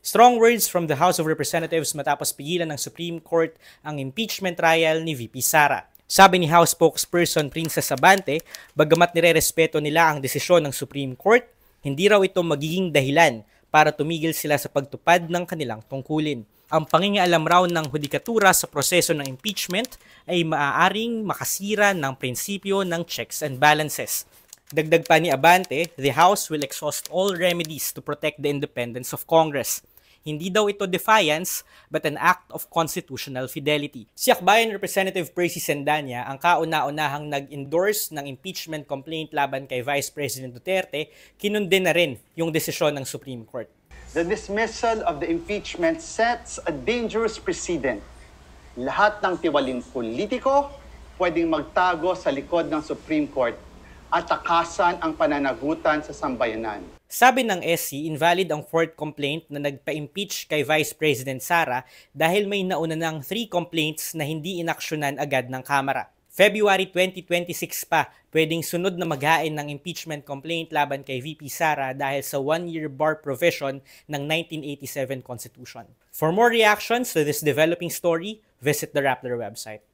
Strong words from the House of Representatives matapos pigilan ng Supreme Court ang impeachment trial ni VP Sara. Sabi ni House spokesperson Princess Abante, bagamat nire-respeto nila ang desisyon ng Supreme Court, hindi raw ito magiging dahilan para tumigil sila sa pagtupad ng kanilang tungkulin. Ang pangingialam raw ng hudikatura sa proseso ng impeachment ay maaaring makasira ng prinsipyo ng checks and balances. Dagdag pa ni Abante, the House will exhaust all remedies to protect the independence of Congress. Hindi daw ito defiance, but an act of constitutional fidelity. Si Akbayan Representative Percy Sendanya ang kauna-unahang nag-endorse ng impeachment complaint laban kay Vice President Duterte, kinundi na rin yung desisyon ng Supreme Court. The dismissal of the impeachment sets a dangerous precedent. Lahat ng tiwaling politiko pwedeng magtago sa likod ng Supreme Court at takasan ang pananagutan sa sambayanan. Sabi ng SC, invalid ang fourth complaint na nagpa-impeach kay Vice President Sara dahil may nauna ng 3 complaints na hindi inaksyonan agad ng Kamara. February 2026 pa, pwedeng sunod na maghain ng impeachment complaint laban kay VP Sara dahil sa 1-year bar provision ng 1987 Constitution. For more reactions to this developing story, visit the Rappler website.